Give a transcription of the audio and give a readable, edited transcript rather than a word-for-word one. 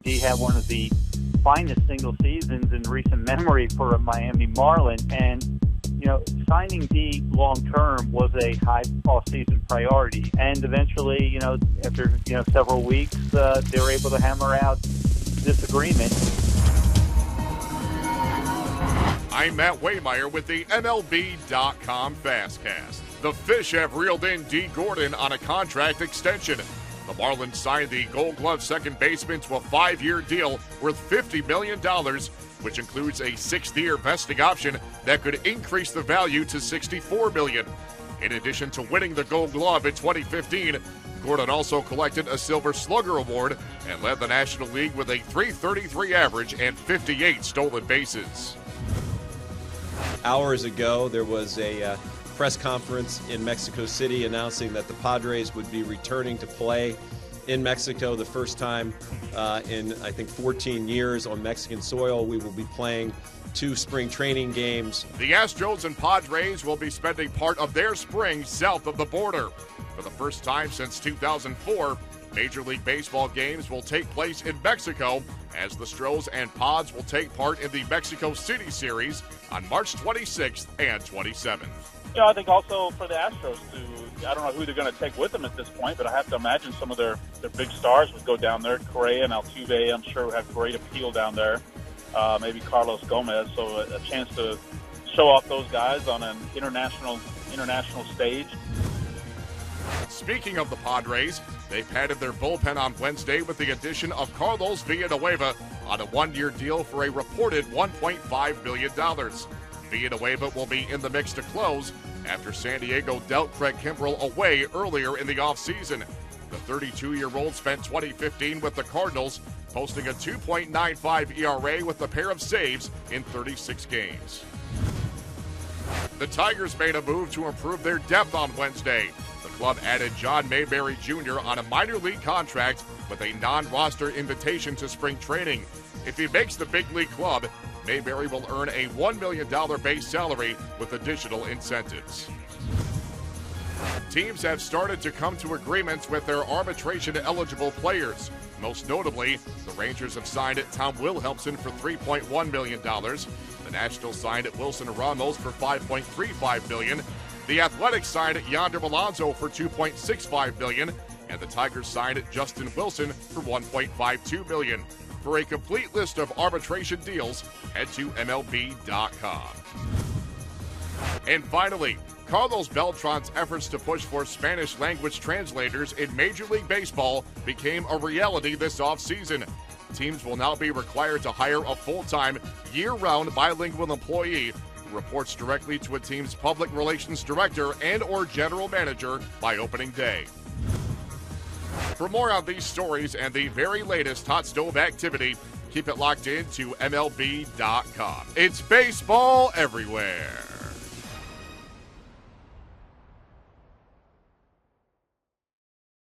Dee had one of the finest single seasons in recent memory for a Miami Marlin, and signing Dee long-term was a high off-season priority. And eventually, after several weeks, they were able to hammer out this agreement. I'm Matt Waymeyer with the MLB.com FastCast. The Fish have reeled in Dee Gordon on a contract extension. The Marlins signed the Gold Glove second baseman to a 5-year deal worth $50 million, which includes a 6th-year vesting option that could increase the value to $64 million. In addition to winning the Gold Glove in 2015, Gordon also collected a Silver Slugger Award and led the National League with a .333 average and 58 stolen bases. Hours ago, there was a press conference in Mexico City announcing that the Padres would be returning to play in Mexico the first time in, I think, 14 years on Mexican soil. We will be playing 2 spring training games. The Astros and Padres will be spending part of their spring south of the border. For the first time since 2004, Major League Baseball games will take place in Mexico, as the Astros and Pods will take part in the Mexico City Series on March 26th and 27th. I think also for the Astros I don't know who they're going to take with them at this point, but I have to imagine some of their big stars would go down there. Correa and Altuve, I'm sure, would have great appeal down there. Maybe Carlos Gomez, so a chance to show off those guys on an international stage. Speaking of the Padres, they padded their bullpen on Wednesday with the addition of Carlos Villanueva on a 1-year deal for a reported $1.5 million. Villanueva will be in the mix to close after San Diego dealt Craig Kimbrell away earlier in the offseason. The 32-year-old spent 2015 with the Cardinals, posting a 2.95 ERA with a pair of saves in 36 games. The Tigers made a move to improve their depth on Wednesday. The club added John Mayberry Jr. on a minor league contract with a non-roster invitation to spring training. If he makes the big league club, Mayberry will earn a $1 million base salary with additional incentives. Teams have started to come to agreements with their arbitration-eligible players. Most notably, the Rangers have signed Tom Wilhelmsen for $3.1 million. The Nationals signed Wilson Ramos for $5.35 million. The Athletics signed Yonder Alonso for $2.65 million. And the Tigers signed Justin Wilson for $1.52 million. For a complete list of arbitration deals, head to MLB.com. And finally, Carlos Beltran's efforts to push for Spanish-language translators in Major League Baseball became a reality this offseason. Teams will now be required to hire a full-time, year-round bilingual employee who reports directly to a team's public relations director and/or general manager by opening day. For more on these stories and the very latest hot stove activity, keep it locked in to MLB.com. It's baseball everywhere.